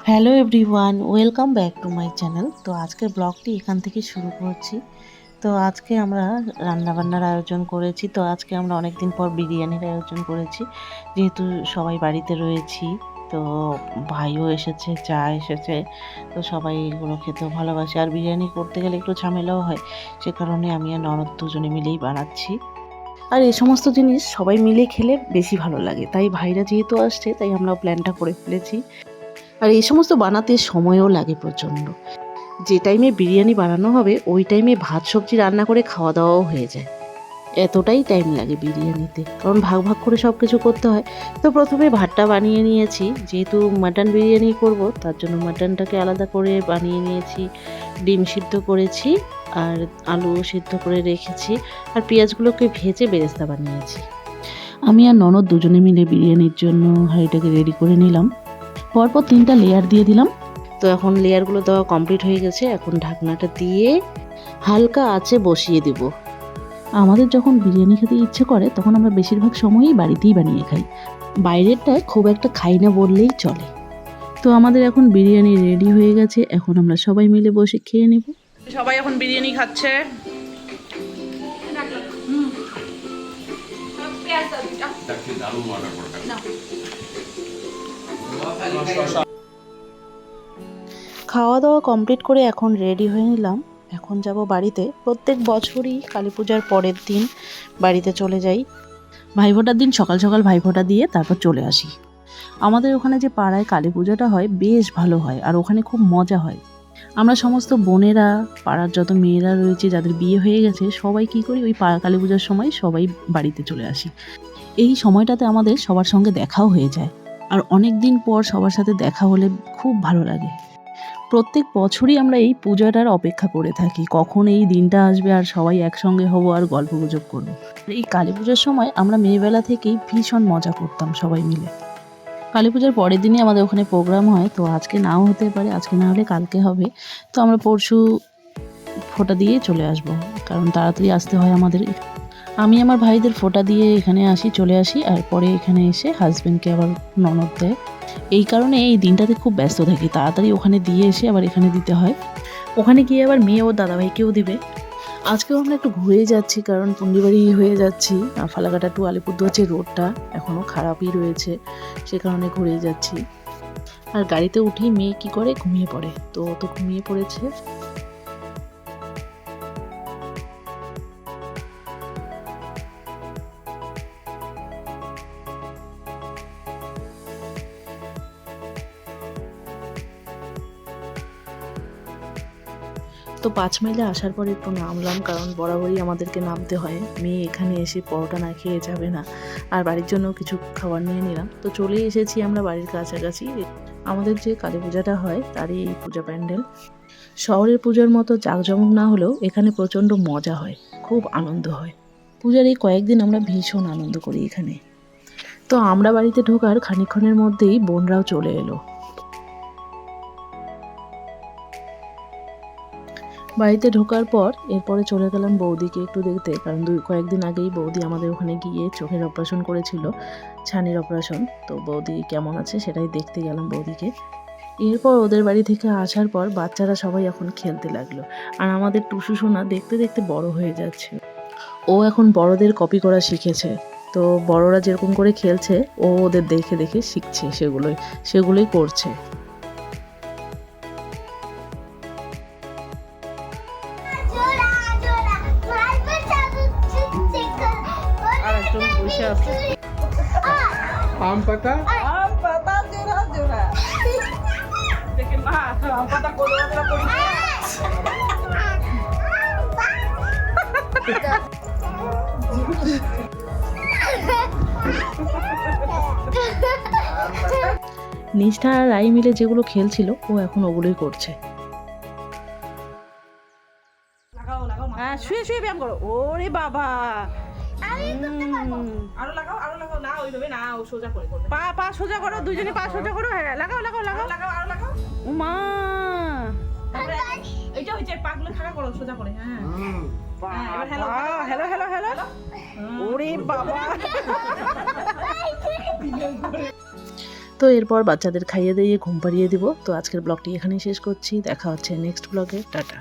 Hello everyone, welcome back to my channel. তো আজকের ব্লগটি এখান থেকে শুরু করছি। তো আজকে আমরা রান্নাবান্নার আয়োজন করেছি। তো আজকে আমরা অনেক দিন পর বিরিয়ানির আয়োজন করেছি, যেহেতু সবাই বাড়িতে রয়েছি। তো ভাইও এসেছে, চা এসেছে। তো সবাই এগুলো খেতেও ভালোবাসে, আর বিরিয়ানি করতে গেলে একটু ঝামেলাও হয়। সে কারণে আমি আর ননদ দুজনে মিলেই বানাচ্ছি। আর এই সমস্ত জিনিস সবাই মিলে খেলে বেশি ভালো লাগে, তাই ভাইরা যেহেতু আসছে তাই আমরা প্ল্যানটা করে ফেলেছি। আর এই সমস্ত বানাতে সময়ও লাগে প্রচণ্ড। যে টাইমে বিরিয়ানি বানানো হবে ওই টাইমে ভাত সবজি রান্না করে খাওয়া দাওয়াও হয়ে যায়। এতটাই টাইম লাগে বিরিয়ানিতে, কারণ ভাগ ভাগ করে সব কিছু করতে হয়। তো প্রথমে ভাতটা বানিয়ে নিয়েছি, যেহেতু মাটন বিরিয়ানি করব তার জন্য মাটনটাকে আলাদা করে বানিয়ে নিয়েছি। ডিম সিদ্ধ করেছি, আর আলু সিদ্ধ করে রেখেছি, আর পেঁয়াজগুলোকে ভেজে বেরেস্তা বানিয়েছি। আমি আর ননদ দুজনে মিলে বিরিয়ানির জন্য হাঁড়িটাকে রেডি করে নিলাম। পরপর 3টা লেয়ার দিয়ে দিলাম। তো এখন লেয়ারগুলো দেওয়া কমপ্লিট হয়ে গেছে। এখন ঢাকনাটা দিয়ে হালকা আঁচে বসিয়ে দেব। আমাদের যখন বিরিয়ানি খেতে ইচ্ছে করে তখন আমরা বেশিরভাগ সময়ই বাড়িতেই বানিয়ে খাই, বাইরেরটায় খুব একটা খাই না বললেই চলে। তো আমাদের এখন বিরিয়ানি রেডি হয়ে গেছে, এখন আমরা সবাই মিলে বসে খেয়ে নেব। সবাই এখন বিরিয়ানি খাচ্ছে। খাওয়া দাওয়া কমপ্লিট করে এখন রেডি হয়ে নিলাম। এখন যাব বাড়িতে। প্রত্যেক বছরই কালী পূজার পরের দিন বাড়িতে চলে যাই। ভাইফোঁটার দিন সকাল সকাল ভাইফোঁটা দিয়ে তারপর চলে আসি। আমাদের ওখানে যে পাড়ায় কালী পূজাটা হয় বেশ ভালো হয়, আর ওখানে খুব মজা হয়। আমরা সমস্ত বোনেরা, পাড়ার যত মেয়েরা রয়েছে যাদের বিয়ে হয়ে গেছে, সবাই কী করি, ওই পাড়া কালী পূজার সময় সবাই বাড়িতে চলে আসি। এই সময়টাতে আমাদের সবার সঙ্গে দেখাও হয়ে যায়, আর অনেক দিন পর সবার সাথে দেখা হলে খুব ভালো লাগে। প্রত্যেক বছরই আমরা এই পূজাটার অপেক্ষা করে থাকি, কখন এই দিনটা আসবে আর সবাই একসঙ্গে হব আর গল্পগুজব করবো। এই কালী পূজার সময় আমরা মেয়েবেলা থেকেই ভীষণ মজা করতাম সবাই মিলে। কালী পূজার পরের দিনই আমাদের ওখানে প্রোগ্রাম হয়, তো আজকে নাও হতে পারে, আজকে না হলে কালকে হবে। তো আমরা পরশু ফোঁটা দিয়ে চলে আসব, কারণ তাড়াতাড়ি আসতে হয় আমাদের। আমি আমার ভাইদের ফোঁটা দিয়ে এখানে চলে আসি, আর পরে এখানে এসে হাজব্যান্ডকে আবার ননদ দেয়। এই কারণে এই দিনটাতে খুব ব্যস্ত থাকি, তাড়াতাড়ি ওখানে দিয়ে এসে আবার এখানে দিতে হয়। ওখানে গিয়ে আবার মেয়ে ও দাদাভাইকেও দিবে। আজকেও আমরা একটু ঘুরে যাচ্ছি, কারণ পুন্ডিবাড়ি হয়ে যাচ্ছি। ফালাকাটা টু আলিপুরদুয়ার যে রোডটা এখনও খারাপই রয়েছে, সে কারণে ঘুরেই যাচ্ছি। আর গাড়িতে উঠেই মেয়ে কি করে, ঘুমিয়ে পড়ে। তো ও তো ঘুমিয়ে পড়েছে। তো 5 মাইলে আসার পরে একটু নামলাম, কারণ বরাবরই আমাদেরকে নামতে হয়। মেয়ে এখানে এসে পরোটা না খেয়ে যাবে না, আর বাড়ির জন্য কিছু খাবার নিয়ে নিলাম। তো চলে এসেছি আমরা বাড়ির কাছাকাছি। আমাদের যে কালী পূজাটা হয় তারই এই পূজা প্যান্ডেল। শহরের পূজার মতো জাঁকজমক না হলেও এখানে প্রচণ্ড মজা হয়, খুব আনন্দ হয়। পূজার এই কয়েকদিন আমরা ভীষণ আনন্দ করি এখানে। তো আমরা বাড়িতে ঢোকার খানিকক্ষণের মধ্যেই বোনরাও চলে এলো। বাড়িতে ঢোকার পর এরপরে চলে গেলাম বৌদিকে একটু দেখতে, কারণ কয়েকদিন আগেই বৌদি আমাদের ওখানে গিয়ে চোখের অপারেশন করেছিল, ছানির অপারেশন। তো বৌদি কেমন আছে সেটাই দেখতে গেলাম বৌদিকে। এরপর ওদের বাড়ি থেকে আসার পর বাচ্চারা সবাই এখন খেলতে লাগলো, আর আমাদের টুসু সোনা দেখতে দেখতে বড় হয়ে যাচ্ছে। ও এখন বড়দের কপি করা শিখেছে। তো বড়রা যেরকম করে খেলছে ও ওদের দেখে দেখে শিখছে, সেগুলোই করছে। আর একজন বসে আছে। আম পাতা জোড়া জোড়া দেখে মা আম পাতা কোদরা করি। নিষ্ঠা আর রাই মিলে যেগুলো খেলছিল ও এখন ওগুলোই করছে। হ্যাঁ, শুয়ে শুয়ে ব্যায়াম করো। ওরে বাবা, আরো লাগাও না, ওইভাবে না, ও সোজা করে করবে। পা সোজা করো, দুইজনে পা সোজা করো। হ্যাঁ, লাগাও আরো লাগাও। ও মা, এইটা হইছে, পাগুলো খাড়া করো সোজা করে। হ্যাঁ, এবার হ্যালো। ওরে বাবা। তো এরপর বাচ্চাদের খাইয়ে দিয়ে ঘুম পাড়িয়ে দিব। তো আজকের ব্লগটি এখানেই শেষ করছি, দেখা হচ্ছে নেক্সট ব্লগে, টাটা।